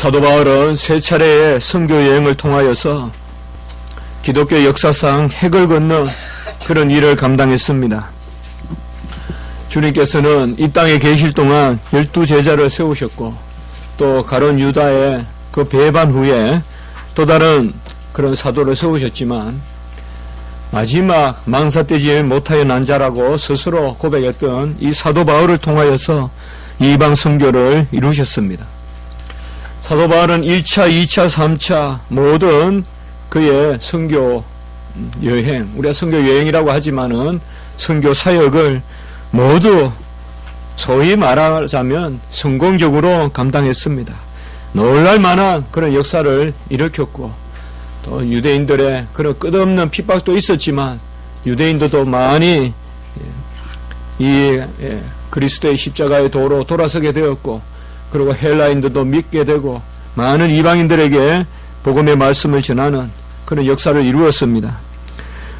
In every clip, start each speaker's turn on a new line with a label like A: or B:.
A: 사도 바울은 세 차례의 선교 여행을 통하여서 기독교 역사상 핵을 걷는 그런 일을 감당했습니다. 주님께서는 이 땅에 계실 동안 12제자를 세우셨고 또 가룟 유다의 그 배반 후에 또 다른 그런 사도를 세우셨지만 마지막 망사되지 못하여 난 자라고 스스로 고백했던 이 사도 바울을 통하여서 이방 선교를 이루셨습니다. 사도 바울은 1차, 2차, 3차 모든 그의 선교 여행, 우리가 선교 여행이라고 하지만은 선교 사역을 모두 소위 말하자면 성공적으로 감당했습니다. 놀랄 만한 그런 역사를 일으켰고 또 유대인들의 그런 끝없는 핍박도 있었지만 유대인들도 많이 이 그리스도의 십자가의 도로 돌아서게 되었고 그리고 헬라인들도 믿게 되고 많은 이방인들에게 복음의 말씀을 전하는 그런 역사를 이루었습니다.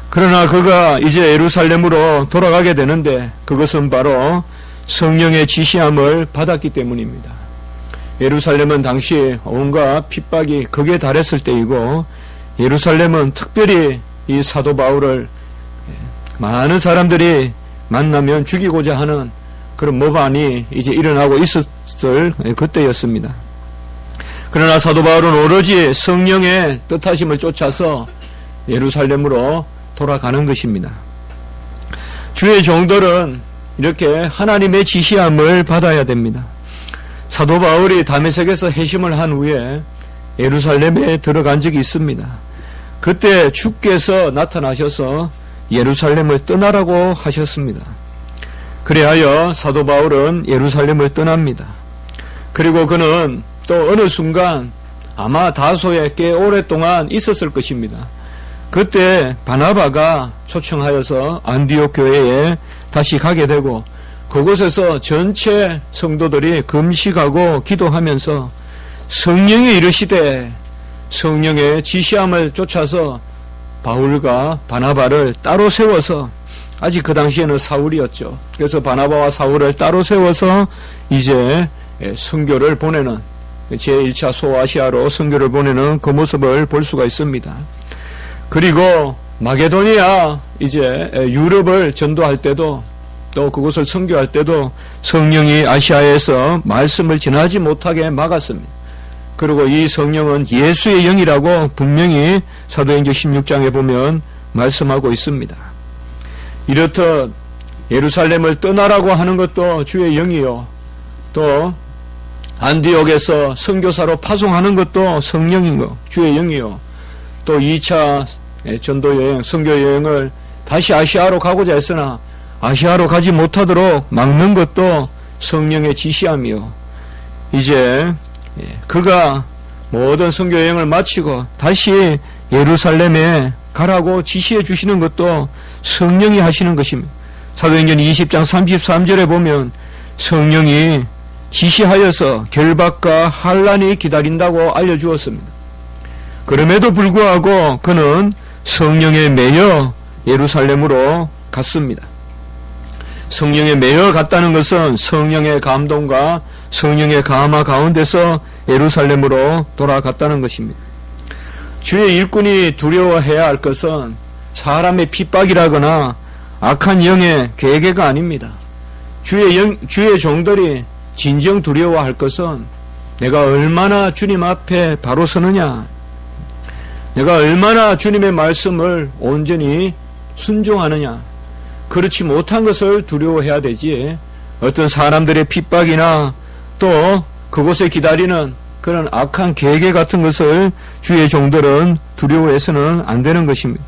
A: 그러나 그가 이제 예루살렘으로 돌아가게 되는데 그것은 바로 성령의 지시함을 받았기 때문입니다. 예루살렘은 당시 온갖 핍박이 극에 달했을 때이고 예루살렘은 특별히 이 사도 바울을 많은 사람들이 만나면 죽이고자 하는 그런 모반이 이제 일어나고 있었을 그때였습니다. 그러나 사도 바울은 오로지 성령의 뜻하심을 쫓아서 예루살렘으로 돌아가는 것입니다. 주의 종들은 이렇게 하나님의 지시함을 받아야 됩니다. 사도 바울이 다메섹에서 회심을 한 후에 예루살렘에 들어간 적이 있습니다. 그때 주께서 나타나셔서 예루살렘을 떠나라고 하셨습니다. 그리하여 사도 바울은 예루살렘을 떠납니다. 그리고 그는 또 어느 순간 아마 다소에 꽤 오랫동안 있었을 것입니다. 그때 바나바가 초청하여서 안디옥 교회에 다시 가게 되고 그곳에서 전체 성도들이 금식하고 기도하면서 성령이 이르시되 성령의 지시함을 쫓아서 바울과 바나바를 따로 세워서 아직 그 당시에는 사울이었죠. 그래서 바나바와 사울을 따로 세워서 이제 선교를 보내는 제1차 소아시아로 선교를 보내는 그 모습을 볼 수가 있습니다. 그리고 마게도니아 이제 유럽을 전도할 때도 또 그곳을 선교할 때도 성령이 아시아에서 말씀을 전하지 못하게 막았습니다. 그리고 이 성령은 예수의 영이라고 분명히 사도행전 16장에 보면 말씀하고 있습니다. 이렇듯 예루살렘을 떠나라고 하는 것도 주의 영이요 또 안디옥에서 선교사로 파송하는 것도 성령이고 주의 영이요 또 2차 전도여행 선교여행을 다시 아시아로 가고자 했으나 아시아로 가지 못하도록 막는 것도 성령의 지시함이요 이제 그가 모든 선교여행을 마치고 다시 예루살렘에 가라고 지시해 주시는 것도 성령이 하시는 것입니다. 사도행전 20장 33절에 보면 성령이 지시하여서 결박과 환란이 기다린다고 알려주었습니다. 그럼에도 불구하고 그는 성령에 매여 예루살렘으로 갔습니다. 성령에 매여 갔다는 것은 성령의 감동과 성령의 감화 가운데서 예루살렘으로 돌아갔다는 것입니다. 주의 일꾼이 두려워해야 할 것은 사람의 핍박이라거나 악한 영의 계계가 아닙니다. 주의 종들이 진정 두려워할 것은 내가 얼마나 주님 앞에 바로 서느냐, 내가 얼마나 주님의 말씀을 온전히 순종하느냐, 그렇지 못한 것을 두려워해야 되지 어떤 사람들의 핍박이나 또 그곳에 기다리는 그런 악한 계계 같은 것을 주의 종들은 두려워해서는 안 되는 것입니다.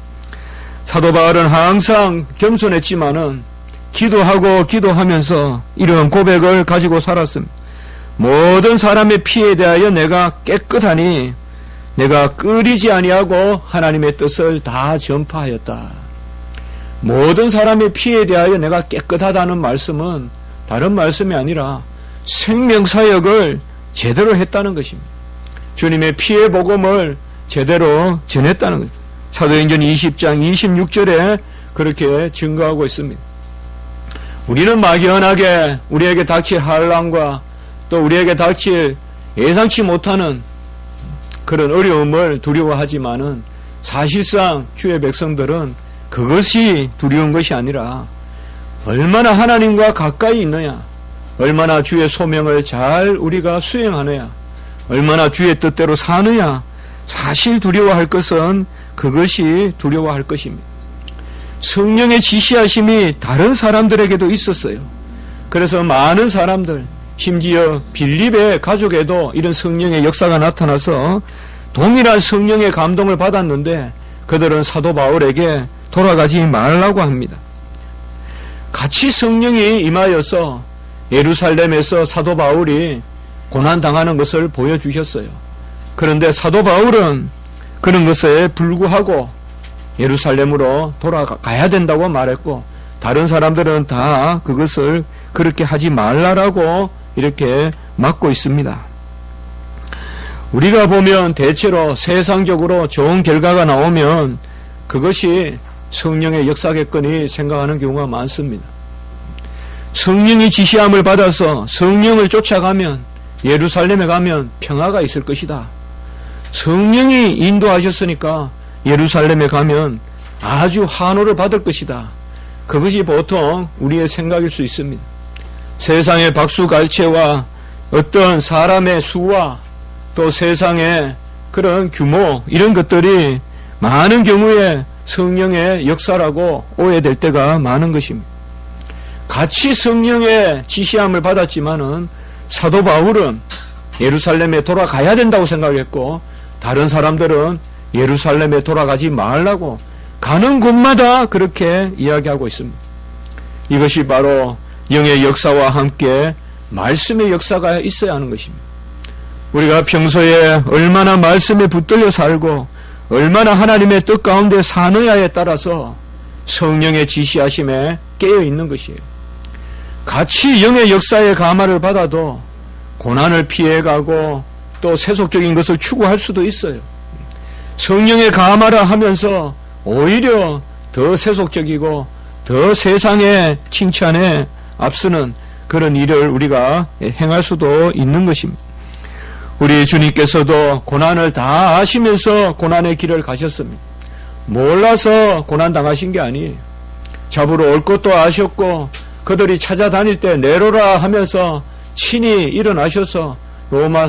A: 사도 바울은 항상 겸손했지만은 기도하고 기도하면서 이런 고백을 가지고 살았습니다. 모든 사람의 피에 대하여 내가 깨끗하니 내가 끓이지 아니하고 하나님의 뜻을 다 전파하였다. 모든 사람의 피에 대하여 내가 깨끗하다는 말씀은 다른 말씀이 아니라 생명사역을 제대로 했다는 것입니다. 주님의 피의 복음을 제대로 전했다는 것입니다. 사도행전 20장 26절에 그렇게 증거하고 있습니다. 우리는 막연하게 우리에게 닥칠 환난과 또 우리에게 닥칠 예상치 못하는 그런 어려움을 두려워하지만은 사실상 주의 백성들은 그것이 두려운 것이 아니라 얼마나 하나님과 가까이 있느냐, 얼마나 주의 소명을 잘 우리가 수행하느냐, 얼마나 주의 뜻대로 사느냐, 사실 두려워할 것은 그것이 두려워할 것입니다. 성령의 지시하심이 다른 사람들에게도 있었어요. 그래서 많은 사람들, 심지어 빌립의 가족에도 이런 성령의 역사가 나타나서 동일한 성령의 감동을 받았는데 그들은 사도 바울에게 돌아가지 말라고 합니다. 같이 성령이 임하여서 예루살렘에서 사도 바울이 고난당하는 것을 보여주셨어요. 그런데 사도 바울은 그런 것에 불구하고 예루살렘으로 돌아가야 된다고 말했고, 다른 사람들은 다 그것을 그렇게 하지 말라라고 이렇게 막고 있습니다. 우리가 보면 대체로 세상적으로 좋은 결과가 나오면 그것이 성령의 역사겠거니 생각하는 경우가 많습니다. 성령이 지시함을 받아서 성령을 쫓아가면, 예루살렘에 가면 평화가 있을 것이다. 성령이 인도하셨으니까 예루살렘에 가면 아주 환호를 받을 것이다. 그것이 보통 우리의 생각일 수 있습니다. 세상의 박수갈채와 어떤 사람의 수와 또 세상의 그런 규모, 이런 것들이 많은 경우에 성령의 역사라고 오해될 때가 많은 것입니다. 같이 성령의 지시함을 받았지만은 사도 바울은 예루살렘에 돌아가야 된다고 생각했고, 다른 사람들은 예루살렘에 돌아가지 말라고 가는 곳마다 그렇게 이야기하고 있습니다. 이것이 바로 영의 역사와 함께 말씀의 역사가 있어야 하는 것입니다. 우리가 평소에 얼마나 말씀에 붙들려 살고 얼마나 하나님의 뜻 가운데 사느냐에 따라서 성령의 지시하심에 깨어 있는 것이에요. 같이 영의 역사의 감화를 받아도 고난을 피해가고 또 세속적인 것을 추구할 수도 있어요. 성령의 감화를 하면서 오히려 더 세속적이고 더 세상의 칭찬에 앞서는 그런 일을 우리가 행할 수도 있는 것입니다. 우리 주님께서도 고난을 다 아시면서 고난의 길을 가셨습니다. 몰라서 고난당하신 게 아니에요. 잡으러 올 것도 아셨고 그들이 찾아다닐 때 내로라 하면서 친히 일어나셔서 로마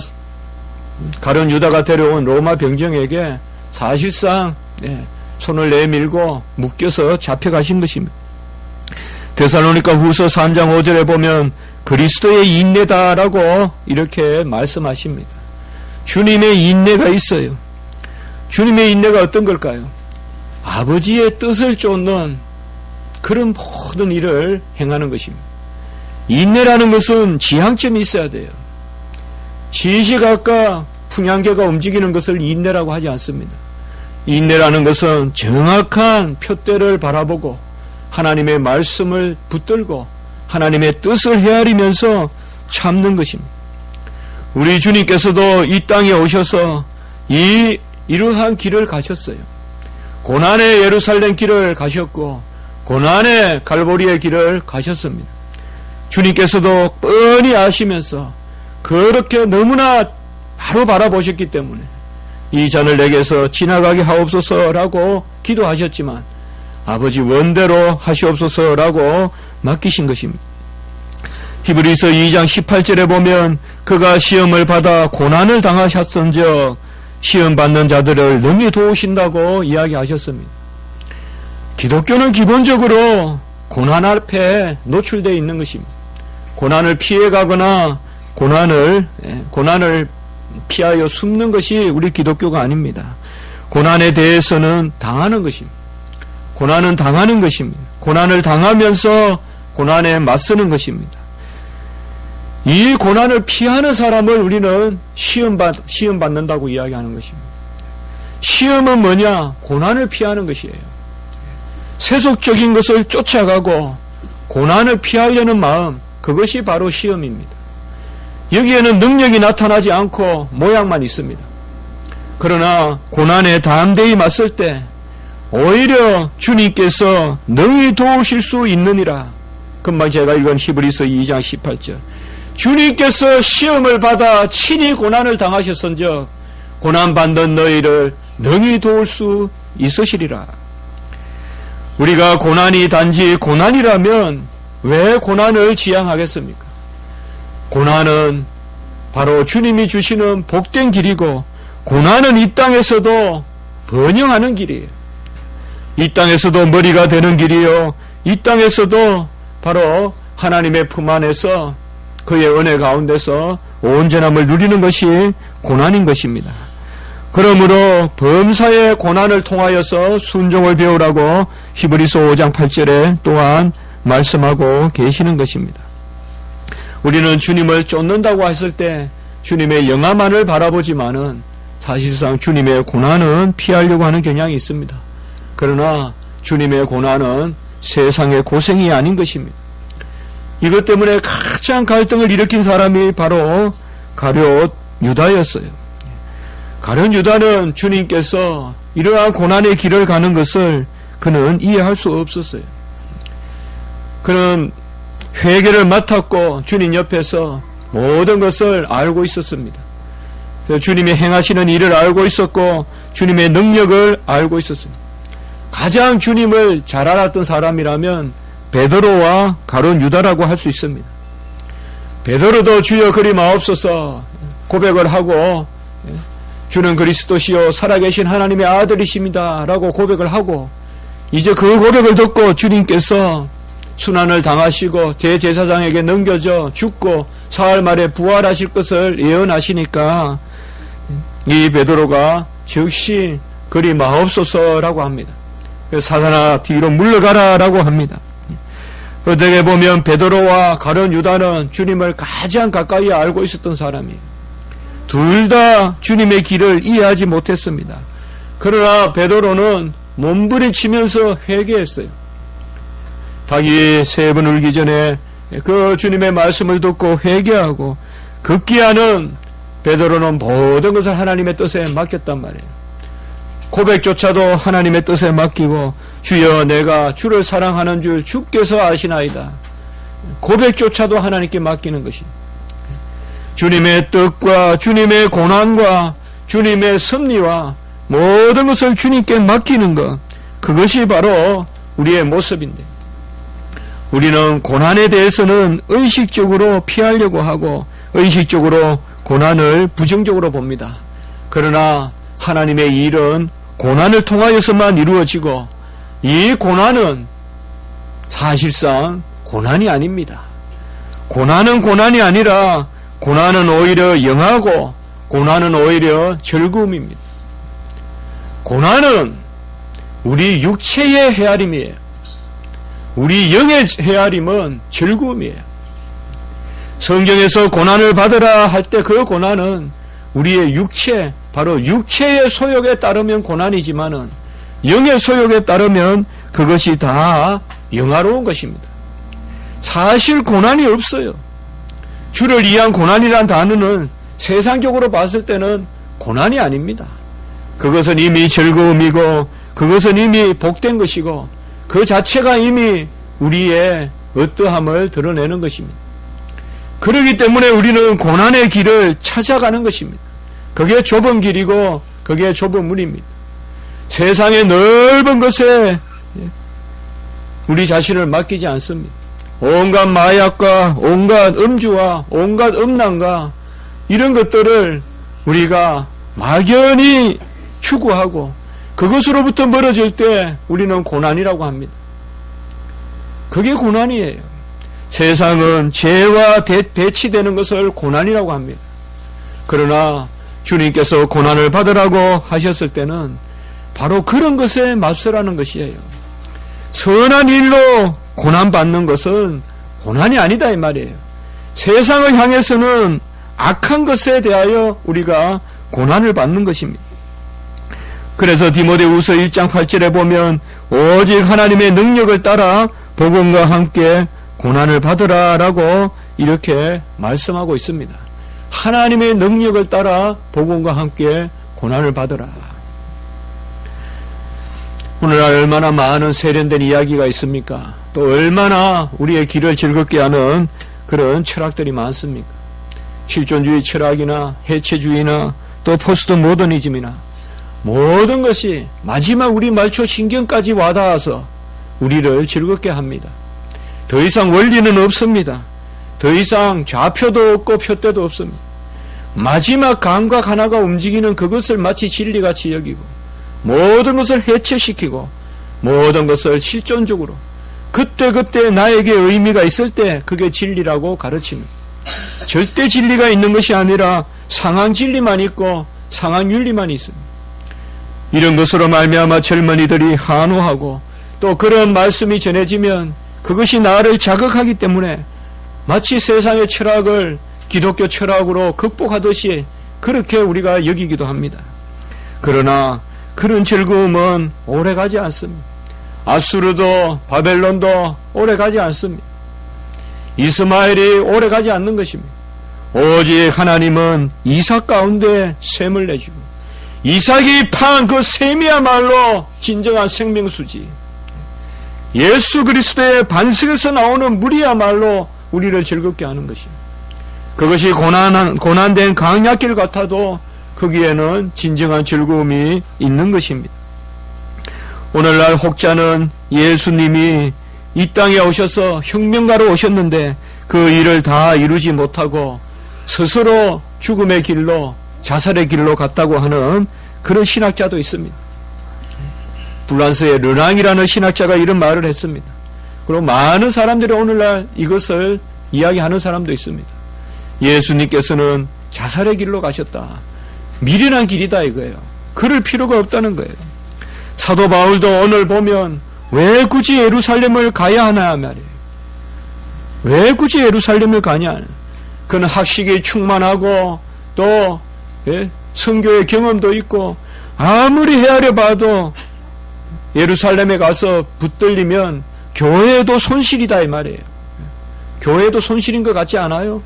A: 가룟 유다가 데려온 로마 병정에게 사실상 손을 내밀고 묶여서 잡혀가신 것입니다. 데살로니가 후서 3장 5절에 보면 그리스도의 인내다라고 이렇게 말씀하십니다. 주님의 인내가 있어요. 주님의 인내가 어떤 걸까요? 아버지의 뜻을 쫓는 그런 모든 일을 행하는 것입니다. 인내라는 것은 지향점이 있어야 돼요. 시시각각 풍향계가 움직이는 것을 인내라고 하지 않습니다. 인내라는 것은 정확한 표대를 바라보고 하나님의 말씀을 붙들고 하나님의 뜻을 헤아리면서 참는 것입니다. 우리 주님께서도 이 땅에 오셔서 이러한 길을 가셨어요. 고난의 예루살렘 길을 가셨고 고난의 갈보리의 길을 가셨습니다. 주님께서도 뻔히 아시면서 그렇게 너무나 바로 바라보셨기 때문에 이 잔을 내게서 지나가게 하옵소서라고 기도하셨지만 아버지 원대로 하시옵소서라고 맡기신 것입니다. 히브리서 2장 18절에 보면 그가 시험을 받아 고난을 당하셨은즉 시험 받는 자들을 능히 도우신다고 이야기하셨습니다. 기독교는 기본적으로 고난 앞에 노출되어 있는 것입니다. 고난을 피해가거나 고난을 피하여 숨는 것이 우리 기독교가 아닙니다. 고난에 대해서는 당하는 것입니다. 고난은 당하는 것입니다. 고난을 당하면서 고난에 맞서는 것입니다. 이 고난을 피하는 사람을 우리는 시험 받는다고 이야기하는 것입니다. 시험은 뭐냐? 고난을 피하는 것이에요. 세속적인 것을 쫓아가고 고난을 피하려는 마음, 그것이 바로 시험입니다. 여기에는 능력이 나타나지 않고 모양만 있습니다. 그러나 고난에 담대히 맞설 때 오히려 주님께서 능히 도우실 수 있느니라. 금방 제가 읽은 히브리서 2장 18절. 주님께서 시험을 받아 친히 고난을 당하셨은즉 고난받는 너희를 능히 도울 수 있으시리라. 우리가 고난이 단지 고난이라면 왜 고난을 지향하겠습니까? 고난은 바로 주님이 주시는 복된 길이고, 고난은 이 땅에서도 번영하는 길이에요. 이 땅에서도 머리가 되는 길이요, 이 땅에서도 바로 하나님의 품 안에서 그의 은혜 가운데서 온전함을 누리는 것이 고난인 것입니다. 그러므로 범사의 고난을 통하여서 순종을 배우라고 히브리서 5장 8절에 또한 말씀하고 계시는 것입니다. 우리는 주님을 쫓는다고 했을 때 주님의 영화만을 바라보지만은 사실상 주님의 고난은 피하려고 하는 경향이 있습니다. 그러나 주님의 고난은 세상의 고생이 아닌 것입니다. 이것 때문에 가장 갈등을 일으킨 사람이 바로 가룟 유다였어요. 가룟 유다는 주님께서 이러한 고난의 길을 가는 것을 그는 이해할 수 없었어요. 그는 회개를 맡았고 주님 옆에서 모든 것을 알고 있었습니다. 주님이 행하시는 일을 알고 있었고 주님의 능력을 알고 있었습니다. 가장 주님을 잘 알았던 사람이라면 베드로와 가룟 유다라고 할 수 있습니다. 베드로도 주여 그리 마옵소서 고백을 하고 주는 그리스도시요 살아계신 하나님의 아들이십니다 라고 고백을 하고, 이제 그 고백을 듣고 주님께서 순환을 당하시고 대제사장에게 넘겨져 죽고 사흘 만에 부활하실 것을 예언하시니까 이 베드로가 즉시 그리 마옵소서라고 합니다. 사단아 뒤로 물러가라 라고 합니다. 어떻게 보면 베드로와 가룟 유다는 주님을 가장 가까이 알고 있었던 사람이에요. 둘 다 주님의 길을 이해하지 못했습니다. 그러나 베드로는 몸부림치면서 회개했어요. 닭이 3번 울기 전에 그 주님의 말씀을 듣고 회개하고 급기야는 베드로는 모든 것을 하나님의 뜻에 맡겼단 말이에요. 고백조차도 하나님의 뜻에 맡기고 주여 내가 주를 사랑하는 줄 주께서 아시나이다. 고백조차도 하나님께 맡기는 것입니다. 주님의 뜻과 주님의 고난과 주님의 섭리와 모든 것을 주님께 맡기는 것, 그것이 바로 우리의 모습인데, 우리는 고난에 대해서는 의식적으로 피하려고 하고 의식적으로 고난을 부정적으로 봅니다. 그러나 하나님의 일은 고난을 통하여서만 이루어지고 이 고난은 사실상 고난이 아닙니다. 고난은 고난이 아니라 고난은 오히려 영하고 고난은 오히려 즐거움입니다. 고난은 우리 육체의 헤아림이에요. 우리 영의 헤아림은 즐거움이에요. 성경에서 고난을 받으라 할 때 그 고난은 우리의 육체, 바로 육체의 소욕에 따르면 고난이지만은 영의 소욕에 따르면 그것이 다 영화로운 것입니다. 사실 고난이 없어요. 주를 위한 고난이란 단어는 세상적으로 봤을 때는 고난이 아닙니다. 그것은 이미 즐거움이고 그것은 이미 복된 것이고 그 자체가 이미 우리의 어떠함을 드러내는 것입니다. 그렇기 때문에 우리는 고난의 길을 찾아가는 것입니다. 그게 좁은 길이고 그게 좁은 문입니다. 세상의 넓은 것에 우리 자신을 맡기지 않습니다. 온갖 마약과 온갖 음주와 온갖 음란과 이런 것들을 우리가 막연히 추구하고 그것으로부터 멀어질 때 우리는 고난이라고 합니다. 그게 고난이에요. 세상은 죄와 배치되는 것을 고난이라고 합니다. 그러나 주님께서 고난을 받으라고 하셨을 때는 바로 그런 것에 맞서라는 것이에요. 선한 일로 고난받는 것은 고난이 아니다 이 말이에요. 세상을 향해서는 악한 것에 대하여 우리가 고난을 받는 것입니다. 그래서 디모데후서 1장 8절에 보면 오직 하나님의 능력을 따라 복음과 함께 고난을 받으라라고 이렇게 말씀하고 있습니다. 하나님의 능력을 따라 복음과 함께 고난을 받으라. 오늘날 얼마나 많은 세련된 이야기가 있습니까? 또 얼마나 우리의 길을 즐겁게 하는 그런 철학들이 많습니까? 실존주의 철학이나 해체주의나 또 포스트 모더니즘이나 모든 것이 마지막 우리 말초 신경까지 와닿아서 우리를 즐겁게 합니다. 더 이상 원리는 없습니다. 더 이상 좌표도 없고 표대도 없습니다. 마지막 감각 하나가 움직이는 그것을 마치 진리같이 여기고 모든 것을 해체시키고 모든 것을 실존적으로 그때그때 나에게 의미가 있을 때 그게 진리라고 가르칩니다. 절대 진리가 있는 것이 아니라 상황 진리만 있고 상황 윤리만 있습니다. 이런 것으로 말미암아 젊은이들이 한호하고 또 그런 말씀이 전해지면 그것이 나를 자극하기 때문에 마치 세상의 철학을 기독교 철학으로 극복하듯이 그렇게 우리가 여기기도 합니다. 그러나 그런 즐거움은 오래가지 않습니다. 아수르도 바벨론도 오래가지 않습니다. 이스마엘이 오래가지 않는 것입니다. 오직 하나님은 이삭 가운데 샘을 내주고 이삭이 판 그 샘이야말로 진정한 생명수지. 예수 그리스도의 반석에서 나오는 물이야말로 우리를 즐겁게 하는 것입니다. 그것이 고난된 강약길 같아도 거기에는 진정한 즐거움이 있는 것입니다. 오늘날 혹자는 예수님이 이 땅에 오셔서 혁명가로 오셨는데 그 일을 다 이루지 못하고 스스로 죽음의 길로 자살의 길로 갔다고 하는 그런 신학자도 있습니다. 프랑스의 르낭이라는 신학자가 이런 말을 했습니다. 그리고 많은 사람들이 오늘날 이것을 이야기하는 사람도 있습니다. 예수님께서는 자살의 길로 가셨다. 미련한 길이다 이거예요. 그럴 필요가 없다는 거예요. 사도 바울도 오늘 보면 왜 굳이 예루살렘을 가야 하나 말이에요. 왜 굳이 예루살렘을 가냐. 그는 학식이 충만하고 또 선교의 경험도 있고 아무리 헤아려 봐도 예루살렘에 가서 붙들리면 교회도 손실이다 이 말이에요. 교회도 손실인 것 같지 않아요?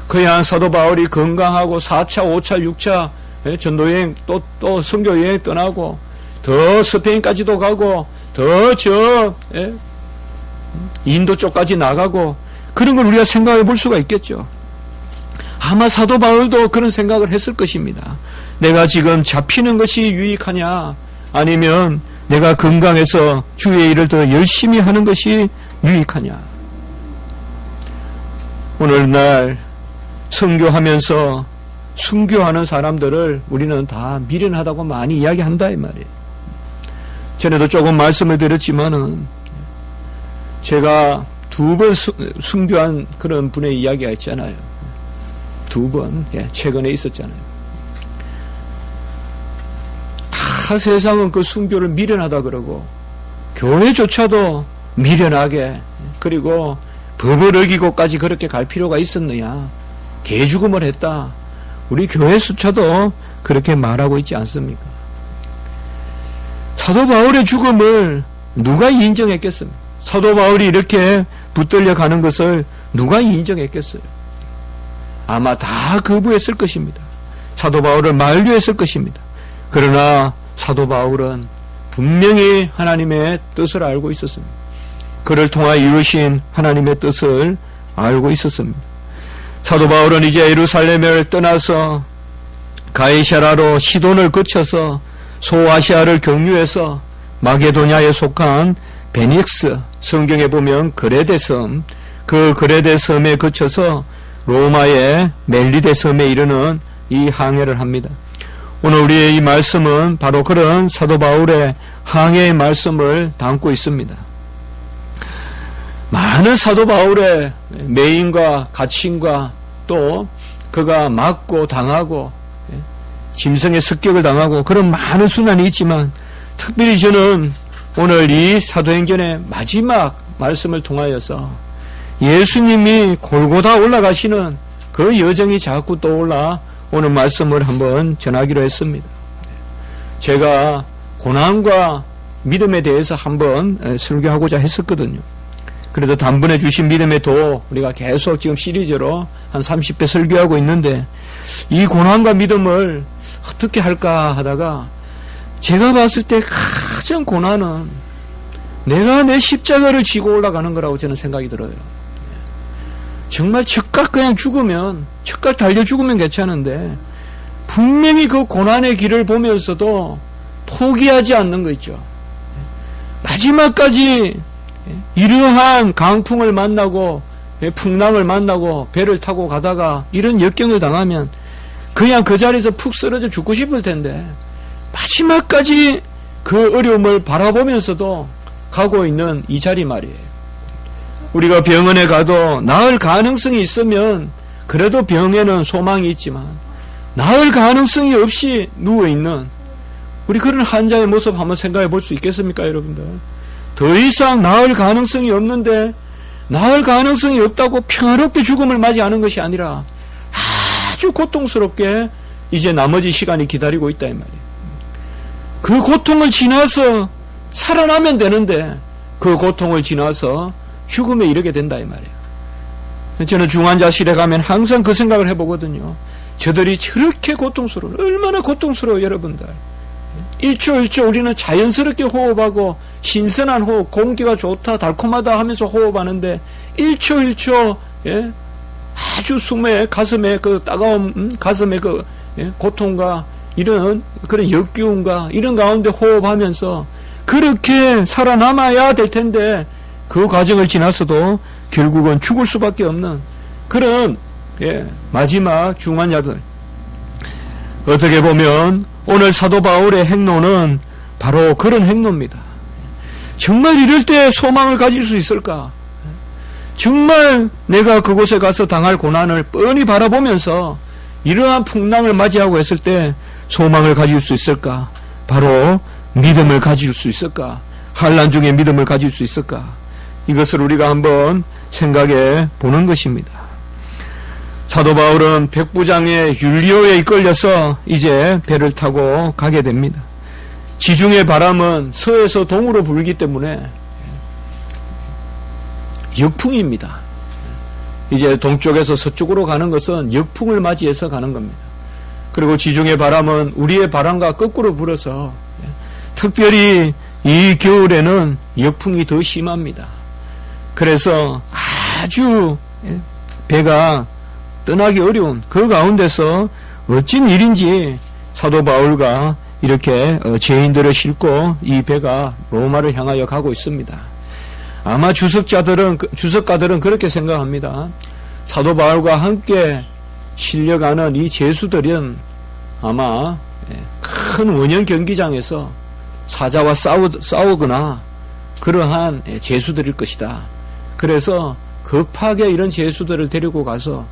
A: 그냥 사도 바울이 건강하고 4차, 5차, 6차 전도여행 또 선교여행 떠나고 더 스페인까지도 가고 더 인도 쪽까지 나가고 그런 걸 우리가 생각해 볼 수가 있겠죠. 아마 사도 바울도 그런 생각을 했을 것입니다. 내가 지금 잡히는 것이 유익하냐 아니면 내가 건강해서 주의 일을 더 열심히 하는 것이 유익하냐. 오늘날 선교하면서 순교하는 사람들을 우리는 다 미련하다고 많이 이야기한다 이 말이에요. 전에도 조금 말씀을 드렸지만은 제가 2번 순교한 그런 분의 이야기가 있잖아요. 2번 최근에 있었잖아요. 다 세상은 그 순교를 미련하다 그러고 교회조차도 미련하게 그리고 법을 어기고까지 그렇게 갈 필요가 있었느냐. 개죽음을 했다. 우리 교회수차도 그렇게 말하고 있지 않습니까? 사도 바울의 죽음을 누가 인정했겠습니까? 사도 바울이 이렇게 붙들려 가는 것을 누가 인정했겠어요? 아마 다 거부했을 것입니다. 사도 바울을 만류했을 것입니다. 그러나 사도 바울은 분명히 하나님의 뜻을 알고 있었습니다. 그를 통하여 이루신 하나님의 뜻을 알고 있었습니다. 사도 바울은 이제 예루살렘을 떠나서 가이사라로 시돈을 거쳐서 소아시아를 경유해서 마게도냐에 속한 베닉스, 성경에 보면 그레데 섬, 그 그레데 섬에 거쳐서 로마의 멜리데 섬에 이르는 이 항해를 합니다. 오늘 우리의 이 말씀은 바로 그런 사도 바울의 항해의 말씀을 담고 있습니다. 많은 사도 바울의 매인과 갇힘과 또 그가 맞고 당하고 짐승의 습격을 당하고 그런 많은 순환이 있지만 특별히 저는 오늘 이 사도행전의 마지막 말씀을 통하여서 예수님이 골고다 올라가시는 그 여정이 자꾸 떠올라 오늘 말씀을 한번 전하기로 했습니다. 제가 고난과 믿음에 대해서 한번 설교하고자 했었거든요. 그래서 단번에 주신 믿음의 도 우리가 계속 지금 시리즈로 한 30배 설교하고 있는데 이 고난과 믿음을 어떻게 할까 하다가 제가 봤을 때 가장 고난은 내가 내 십자가를 지고 올라가는 거라고 저는 생각이 들어요. 정말 즉각 그냥 죽으면, 즉각 달려 죽으면 괜찮은데 분명히 그 고난의 길을 보면서도 포기하지 않는 거 있죠. 마지막까지 이러한 강풍을 만나고 풍랑을 만나고 배를 타고 가다가 이런 역경을 당하면 그냥 그 자리에서 푹 쓰러져 죽고 싶을 텐데 마지막까지 그 어려움을 바라보면서도 가고 있는 이 자리 말이에요. 우리가 병원에 가도 나을 가능성이 있으면 그래도 병에는 소망이 있지만 나을 가능성이 없이 누워있는 우리 그런 환자의 모습 한번 생각해 볼 수 있겠습니까, 여러분들? 더 이상 나을 가능성이 없는데 나을 가능성이 없다고 평화롭게 죽음을 맞이하는 것이 아니라 아주 고통스럽게 이제 나머지 시간이 기다리고 있다 이 말이에요. 그 고통을 지나서 살아나면 되는데 그 고통을 지나서 죽음에 이르게 된다 이 말이에요. 저는 중환자실에 가면 항상 그 생각을 해보거든요. 저들이 저렇게 고통스러워, 얼마나 고통스러워 여러분들. 1초 1초 우리는 자연스럽게 호흡하고 신선한 호흡, 공기가 좋다 달콤하다 하면서 호흡하는데 1초 1초 예? 아주 숨에 가슴에 그 따가운 가슴에 그 예? 고통과 이런 그런 역기운과 이런 가운데 호흡하면서 그렇게 살아남아야 될 텐데 그 과정을 지나서도 결국은 죽을 수밖에 없는 그런 예, 마지막 중환자들. 어떻게 보면 오늘 사도 바울의 행로는 바로 그런 행로입니다. 정말 이럴 때 소망을 가질 수 있을까? 정말 내가 그곳에 가서 당할 고난을 뻔히 바라보면서 이러한 풍랑을 맞이하고 했을 때 소망을 가질 수 있을까? 바로 믿음을 가질 수 있을까? 환난 중에 믿음을 가질 수 있을까? 이것을 우리가 한번 생각해 보는 것입니다. 사도 바울은 백부장의 율리오에 이끌려서 이제 배를 타고 가게 됩니다. 지중해 바람은 서에서 동으로 불기 때문에 역풍입니다. 이제 동쪽에서 서쪽으로 가는 것은 역풍을 맞이해서 가는 겁니다. 그리고 지중해 바람은 우리의 바람과 거꾸로 불어서 특별히 이 겨울에는 역풍이 더 심합니다. 그래서 아주 배가 떠나기 어려운 그 가운데서 어찌된 일인지 사도 바울과 이렇게 죄인들을 싣고 이 배가 로마를 향하여 가고 있습니다. 아마 주석가들은 그렇게 생각합니다. 사도 바울과 함께 실려가는 이 죄수들은 아마 큰 원형 경기장에서 사자와 싸우거나 그러한 죄수들일 것이다. 그래서 급하게 이런 죄수들을 데리고 가서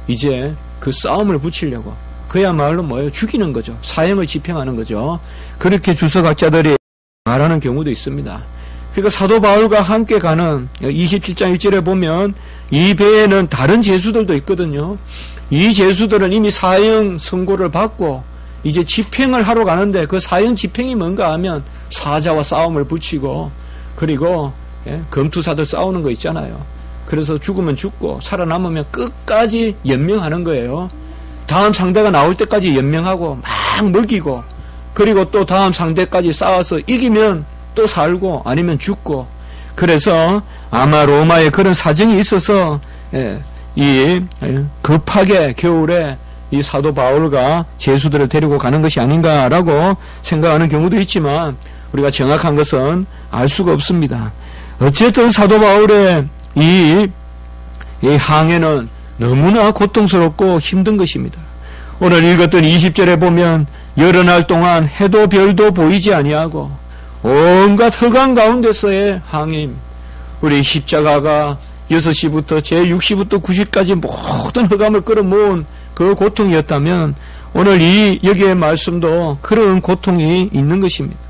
A: 이제 그 싸움을 붙이려고 그야말로 뭐예요? 죽이는 거죠. 사형을 집행하는 거죠. 그렇게 주석학자들이 말하는 경우도 있습니다. 그러니까 사도 바울과 함께 가는 27장 1절에 보면 이 배에는 다른 죄수들도 있거든요. 이 죄수들은 이미 사형 선고를 받고 이제 집행을 하러 가는데 그 사형 집행이 뭔가 하면 사자와 싸움을 붙이고 그리고 검투사들 싸우는 거 있잖아요. 그래서 죽으면 죽고 살아남으면 끝까지 연명하는 거예요. 다음 상대가 나올 때까지 연명하고 막 먹이고 그리고 또 다음 상대까지 싸워서 이기면 또 살고 아니면 죽고 그래서 아마 로마에 그런 사정이 있어서 이 급하게 겨울에 이 사도 바울과 죄수들을 데리고 가는 것이 아닌가라고 생각하는 경우도 있지만 우리가 정확한 것은 알 수가 없습니다. 어쨌든 사도 바울의 이 항해는 너무나 고통스럽고 힘든 것입니다. 오늘 읽었던 20절에 보면 여러 날 동안 해도 별도 보이지 아니하고 온갖 흑암 가운데서의 항해임. 우리 십자가가 6시부터 제6시부터 9시까지 모든 흑암을 끌어모은 그 고통이었다면 오늘 이 여기의 말씀도 그런 고통이 있는 것입니다.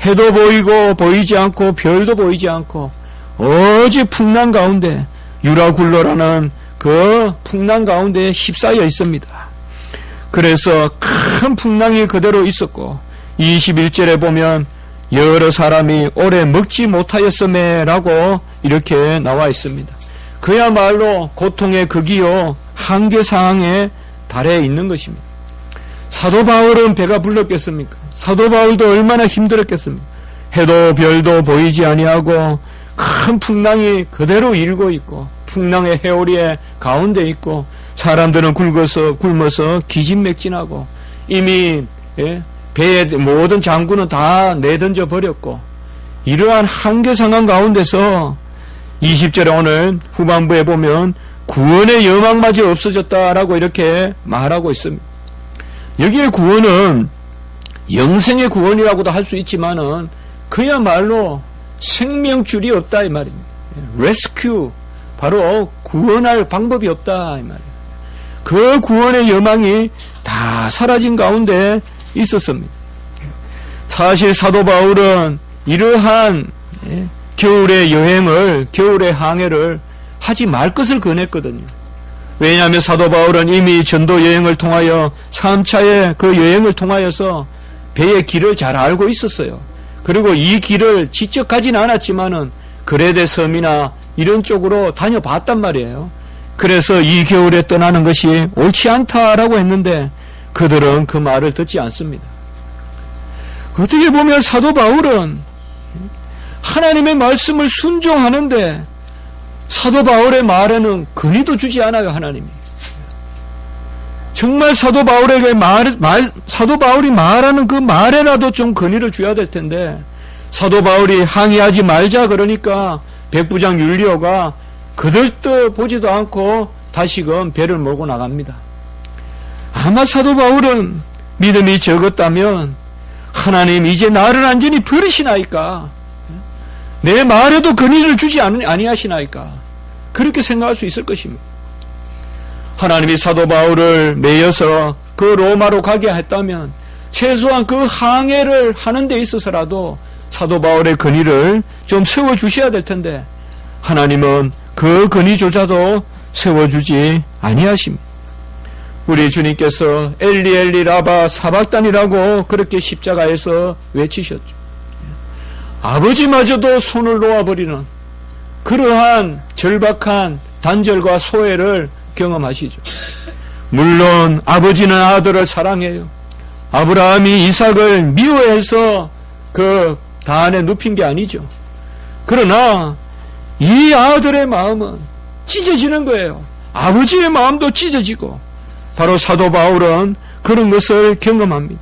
A: 해도 보이고 보이지 않고 별도 보이지 않고 오직 풍랑 가운데 유라굴로라는 그 풍랑 가운데 휩싸여 있습니다. 그래서 큰 풍랑이 그대로 있었고 21절에 보면 여러 사람이 오래 먹지 못하였음에라고 이렇게 나와 있습니다. 그야말로 고통의 극이요 한계 상황에 달해 있는 것입니다. 사도 바울은 배가 불렀겠습니까? 사도 바울도 얼마나 힘들었겠습니까? 해도 별도 보이지 아니하고 큰 풍랑이 그대로 일고 있고 풍랑의 해오리의 가운데 있고 사람들은 굶어서 기진맥진하고 이미 배의 모든 장구는 다 내던져 버렸고 이러한 한계 상황 가운데서 20절에 오늘 후반부에 보면 구원의 여망마저 없어졌다라고 이렇게 말하고 있습니다. 여기에 구원은 영생의 구원이라고도 할 수 있지만은 그야말로 생명줄이 없다 이 말입니다. 레스큐, 바로 구원할 방법이 없다 이 말이에요. 그 구원의 여망이 다 사라진 가운데 있었습니다. 사실 사도 바울은 이러한 겨울의 여행을, 겨울의 항해를 하지 말 것을 권했거든요. 왜냐하면 사도 바울은 이미 전도 여행을 통하여 3차의 그 여행을 통하여서 배의 길을 잘 알고 있었어요. 그리고 이 길을 직접 가진 않았지만은 그레데 섬이나 이런 쪽으로 다녀봤단 말이에요. 그래서 이 겨울에 떠나는 것이 옳지 않다라고 했는데 그들은 그 말을 듣지 않습니다. 어떻게 보면 사도 바울은 하나님의 말씀을 순종하는데 사도 바울의 말에는 근위도 주지 않아요, 하나님이. 정말 사도 바울에게 사도 바울이 말하는 그 말에라도 좀 근위를 줘야 될 텐데 사도 바울이 항의하지 말자 그러니까 백부장 율리오가 그들도 보지도 않고 다시금 배를 몰고 나갑니다. 아마 사도 바울은 믿음이 적었다면 하나님 이제 나를 완전히 버리시나이까? 내 말에도 근위를 주지 아니하시나이까? 그렇게 생각할 수 있을 것입니다. 하나님이 사도 바울을 매여서 그 로마로 가게 했다면 최소한 그 항해를 하는 데 있어서라도 사도 바울의 근위를 좀 세워주셔야 될 텐데 하나님은 그 근위조차도 세워주지 아니하십니다. 우리 주님께서 엘리 엘리 라바 사박단이라고 그렇게 십자가에서 외치셨죠. 아버지마저도 손을 놓아버리는 그러한 절박한 단절과 소외를 경험하시죠. 물론 아버지는 아들을 사랑해요. 아브라함이 이삭을 미워해서 그 단에 눕힌 게 아니죠. 그러나 이 아들의 마음은 찢어지는 거예요. 아버지의 마음도 찢어지고 바로 사도 바울은 그런 것을 경험합니다.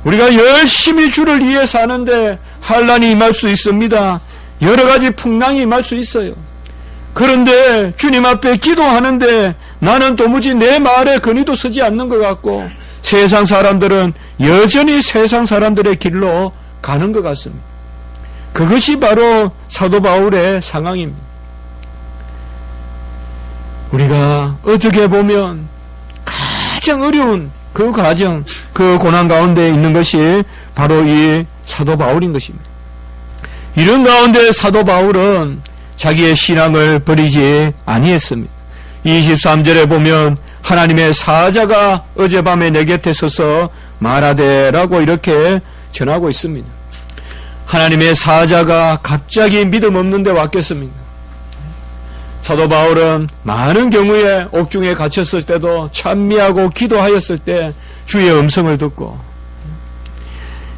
A: 우리가 열심히 주를 위해 사는데 환난이 임할 수 있습니다. 여러 가지 풍랑이 임할 수 있어요. 그런데 주님 앞에 기도하는데 나는 도무지 내 말에 근위도 서지 않는 것 같고 세상 사람들은 여전히 세상 사람들의 길로 가는 것 같습니다. 그것이 바로 사도 바울의 상황입니다. 우리가 어떻게 보면 가장 어려운 그 과정, 그 고난 가운데 있는 것이 바로 이 사도 바울인 것입니다. 이런 가운데 사도 바울은 자기의 신앙을 버리지 아니했습니다. 23절에 보면 하나님의 사자가 어젯밤에 내 곁에 서서 말하되라고 이렇게 전하고 있습니다. 하나님의 사자가 갑자기 믿음 없는 데 왔겠습니까? 사도 바울은 많은 경우에 옥중에 갇혔을 때도 찬미하고 기도하였을 때 주의 음성을 듣고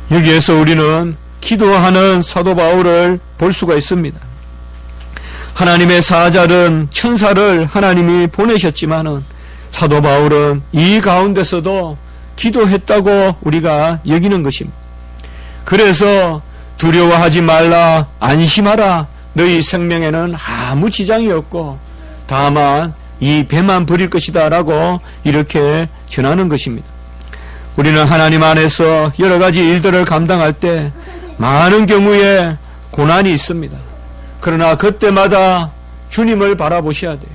A: 여기에서 우리는 기도하는 사도 바울을 볼 수가 있습니다. 하나님의 사자는 천사를 하나님이 보내셨지만은 사도 바울은 이 가운데서도 기도했다고 우리가 여기는 것입니다. 그래서 두려워하지 말라, 안심하라, 너희 생명에는 아무 지장이 없고 다만 이 배만 버릴 것이다 라고 이렇게 전하는 것입니다. 우리는 하나님 안에서 여러 가지 일들을 감당할 때 많은 경우에 고난이 있습니다. 그러나 그때마다 주님을 바라보셔야 돼요.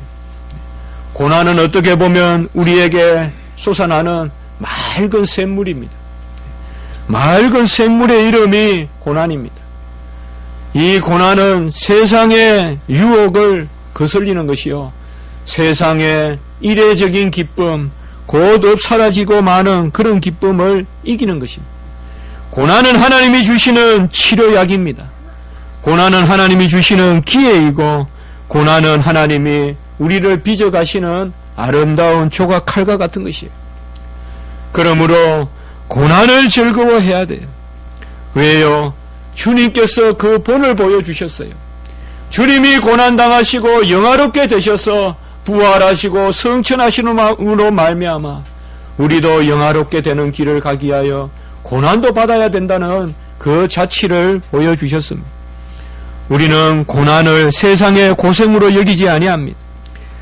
A: 고난은 어떻게 보면 우리에게 솟아나는 맑은 샘물입니다. 맑은 샘물의 이름이 고난입니다. 이 고난은 세상의 유혹을 거슬리는 것이요, 세상의 이례적인 기쁨, 곧 사라지고 마는 그런 기쁨을 이기는 것입니다. 고난은 하나님이 주시는 치료약입니다. 고난은 하나님이 주시는 기회이고 고난은 하나님이 우리를 빚어가시는 아름다운 조각 칼과 같은 것이에요. 그러므로 고난을 즐거워해야 돼요. 왜요? 주님께서 그 본을 보여주셨어요. 주님이 고난당하시고 영화롭게 되셔서 부활하시고 성천하시는으로 말미암아 우리도 영화롭게 되는 길을 가기 위하여 고난도 받아야 된다는 그 자취를 보여주셨습니다. 우리는 고난을 세상의 고생으로 여기지 아니합니다.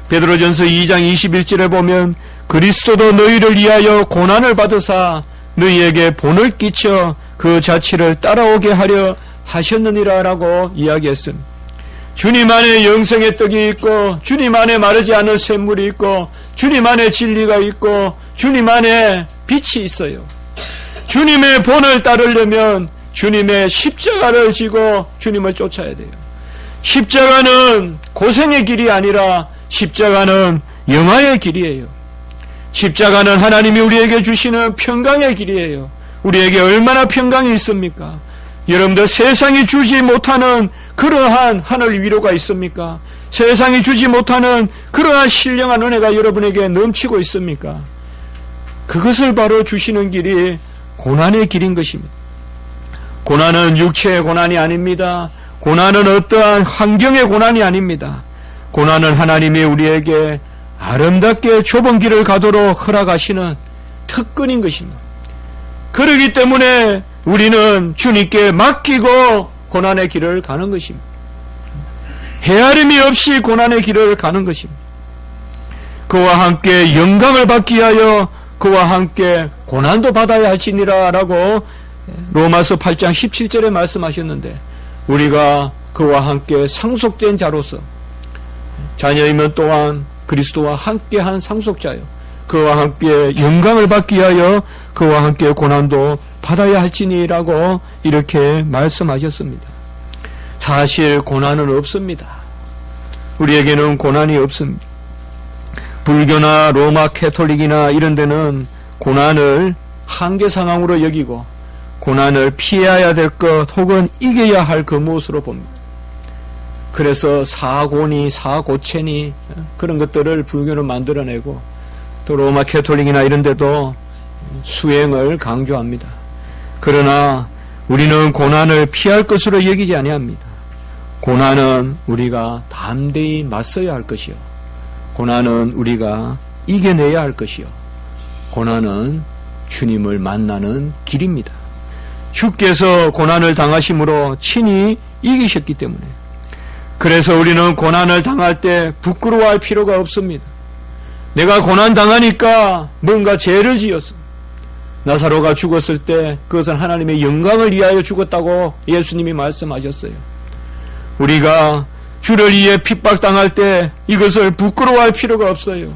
A: 베드로전서 2장 21절에 보면 그리스도도 너희를 위하여 고난을 받으사 너희에게 본을 끼쳐 그 자취를 따라오게 하려 하셨느니라 라고 이야기했습니다. 주님 안에 영생의 떡이 있고 주님 안에 마르지 않은 샘물이 있고 주님 안에 진리가 있고 주님 안에 빛이 있어요. 주님의 본을 따르려면 주님의 십자가를 지고 주님을 쫓아야 돼요. 십자가는 고생의 길이 아니라 십자가는 영화의 길이에요. 십자가는 하나님이 우리에게 주시는 평강의 길이에요. 우리에게 얼마나 평강이 있습니까? 여러분들 세상이 주지 못하는 그러한 하늘 위로가 있습니까? 세상이 주지 못하는 그러한 신령한 은혜가 여러분에게 넘치고 있습니까? 그것을 바로 주시는 길이 고난의 길인 것입니다. 고난은 육체의 고난이 아닙니다. 고난은 어떠한 환경의 고난이 아닙니다. 고난은 하나님이 우리에게 아름답게 좁은 길을 가도록 허락하시는 특권인 것입니다. 그렇기 때문에 우리는 주님께 맡기고 고난의 길을 가는 것입니다. 헤아림이 없이 고난의 길을 가는 것입니다. 그와 함께 영광을 받기 위하여 그와 함께 고난도 받아야 할지니라 라고 로마서 8장 17절에 말씀하셨는데 우리가 그와 함께 상속된 자로서 자녀이면 또한 그리스도와 함께한 상속자요. 그와 함께 영광을 받기 위하여 그와 함께 고난도 받아야 할지니라고 이렇게 말씀하셨습니다. 사실 고난은 없습니다. 우리에게는 고난이 없습니다. 불교나 로마 캐톨릭이나 이런 데는 고난을 한계 상황으로 여기고 고난을 피해야 될 것 혹은 이겨야 할 그 무엇으로 봅니다. 그래서 사고니 사고체니 그런 것들을 불교는 만들어내고 또 로마 캐톨릭이나 이런 데도 수행을 강조합니다. 그러나 우리는 고난을 피할 것으로 여기지 아니합니다. 고난은 우리가 담대히 맞서야 할 것이요. 고난은 우리가 이겨내야 할 것이요. 고난은 주님을 만나는 길입니다. 주께서 고난을 당하심으로 친히 이기셨기 때문에 그래서 우리는 고난을 당할 때 부끄러워할 필요가 없습니다. 내가 고난 당하니까 뭔가 죄를 지었어. 나사로가 죽었을 때 그것은 하나님의 영광을 위하여 죽었다고 예수님이 말씀하셨어요. 우리가 주를 위해 핍박당할 때 이것을 부끄러워할 필요가 없어요.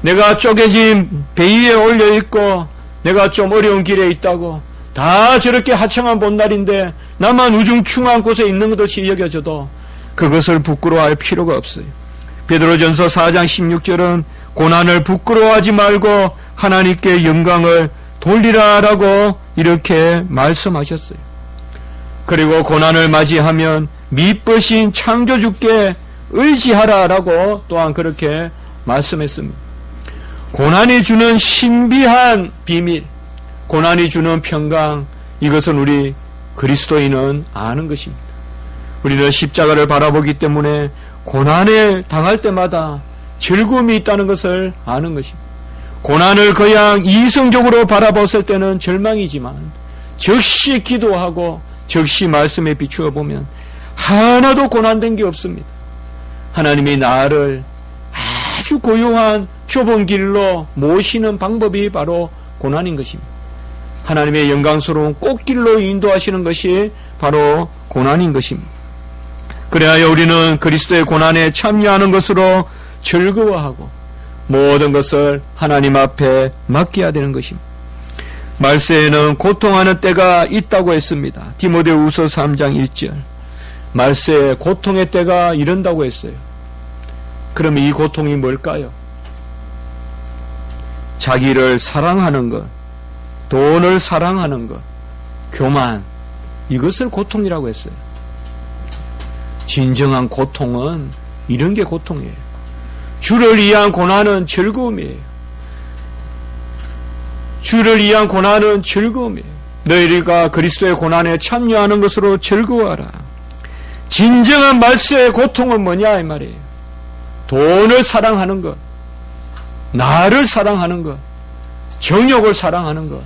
A: 내가 쪼개진 배 위에 올려있고 내가 좀 어려운 길에 있다고 다 저렇게 하청한 본날인데 나만 우중충한 곳에 있는 것 없이 여겨져도 그것을 부끄러워할 필요가 없어요. 베드로전서 4장 16절은 고난을 부끄러워하지 말고 하나님께 영광을 돌리라라고 이렇게 말씀하셨어요. 그리고 고난을 맞이하면 미쁘신 창조주께 의지하라라고 또한 그렇게 말씀했습니다. 고난이 주는 신비한 비밀, 고난이 주는 평강, 이것은 우리 그리스도인은 아는 것입니다. 우리는 십자가를 바라보기 때문에 고난을 당할 때마다 즐거움이 있다는 것을 아는 것입니다. 고난을 그냥 이성적으로 바라봤을 때는 절망이지만 즉시 기도하고 즉시 말씀에 비추어 보면 하나도 고난된 게 없습니다. 하나님이 나를 아주 고요한 좁은 길로 모시는 방법이 바로 고난인 것입니다. 하나님의 영광스러운 꽃길로 인도하시는 것이 바로 고난인 것입니다. 그래야 우리는 그리스도의 고난에 참여하는 것으로 즐거워하고 모든 것을 하나님 앞에 맡겨야 되는 것입니다. 말세에는 고통하는 때가 있다고 했습니다. 디모데후서 3장 1절. 말세에 고통의 때가 이른다고 했어요. 그럼 이 고통이 뭘까요? 자기를 사랑하는 것, 돈을 사랑하는 것, 교만, 이것을 고통이라고 했어요. 진정한 고통은 이런 게 고통이에요. 주를 위한 고난은 즐거움이에요. 주를 위한 고난은 즐거움이에요. 너희가 그리스도의 고난에 참여하는 것으로 즐거워하라. 진정한 말세의 고통은 뭐냐 이 말이에요. 돈을 사랑하는 것, 나를 사랑하는 것, 정욕을 사랑하는 것,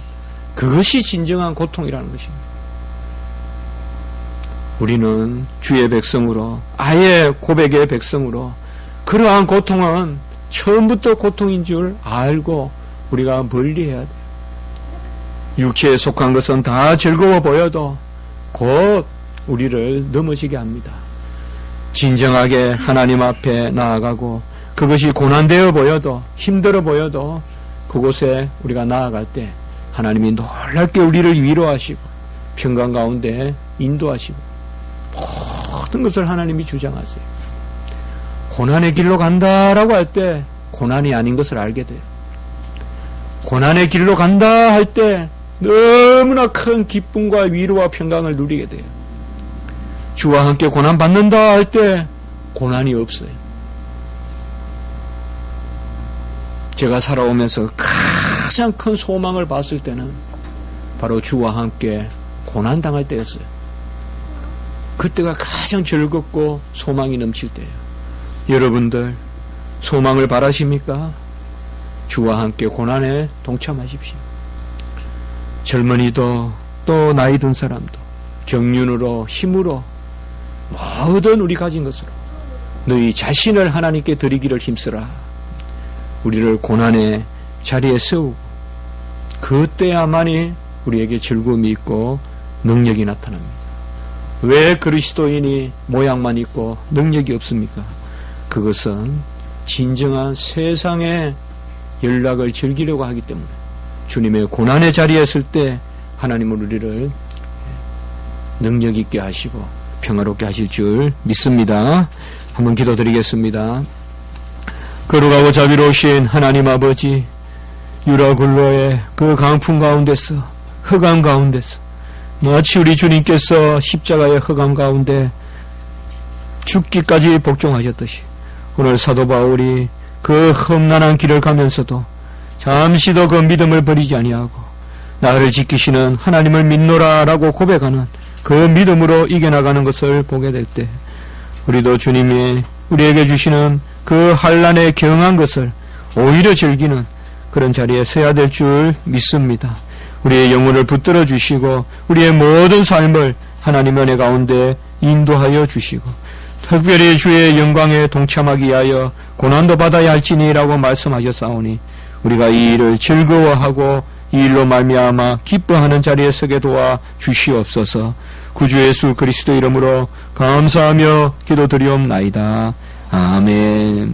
A: 그것이 진정한 고통이라는 것입니다. 우리는 주의 백성으로, 아예 고백의 백성으로 그러한 고통은 처음부터 고통인 줄 알고 우리가 멀리해야 돼요. 육체에 속한 것은 다 즐거워 보여도 곧 우리를 넘어지게 합니다. 진정하게 하나님 앞에 나아가고 그것이 고난되어 보여도 힘들어 보여도 그곳에 우리가 나아갈 때 하나님이 놀랍게 우리를 위로하시고 평강 가운데 인도하시고 모든 것을 하나님이 주장하세요. 고난의 길로 간다라고 할 때 고난이 아닌 것을 알게 돼요. 고난의 길로 간다 할 때 너무나 큰 기쁨과 위로와 평강을 누리게 돼요. 주와 함께 고난 받는다 할 때 고난이 없어요. 제가 살아오면서 가장 큰 소망을 봤을 때는 바로 주와 함께 고난 당할 때였어요. 그때가 가장 즐겁고 소망이 넘칠 때예요. 여러분들 소망을 바라십니까? 주와 함께 고난에 동참하십시오. 젊은이도 또 나이 든 사람도 경륜으로 힘으로 모든 우리 가진 것으로 너희 자신을 하나님께 드리기를 힘쓰라. 우리를 고난의 자리에 세우고 그때야만이 우리에게 즐거움이 있고 능력이 나타납니다. 왜 그리스도인이 모양만 있고 능력이 없습니까? 그것은 진정한 세상의 연락을 즐기려고 하기 때문에 주님의 고난의 자리에 있을 때 하나님은 우리를 능력 있게 하시고 평화롭게 하실 줄 믿습니다. 한번 기도드리겠습니다. 거룩하고 자비로우신 하나님 아버지, 유라굴로의 그 강풍 가운데서, 흑암 가운데서 마치 우리 주님께서 십자가의 흑암 가운데 죽기까지 복종하셨듯이 오늘 사도 바울이 그 험난한 길을 가면서도 잠시도 그 믿음을 버리지 아니하고 나를 지키시는 하나님을 믿노라라고 고백하는 그 믿음으로 이겨나가는 것을 보게 될 때 우리도 주님이 우리에게 주시는 그 환난에 경한 것을 오히려 즐기는 그런 자리에 서야 될 줄 믿습니다. 우리의 영혼을 붙들어 주시고 우리의 모든 삶을 하나님의 은혜 가운데 인도하여 주시고 특별히 주의 영광에 동참하기 위하여 고난도 받아야 할지니라고 말씀하셨사오니 우리가 이 일을 즐거워하고 이 일로 말미암아 기뻐하는 자리에 서게 도와 주시옵소서. 구주 예수 그리스도 이름으로 감사하며 기도드리옵나이다. 아멘.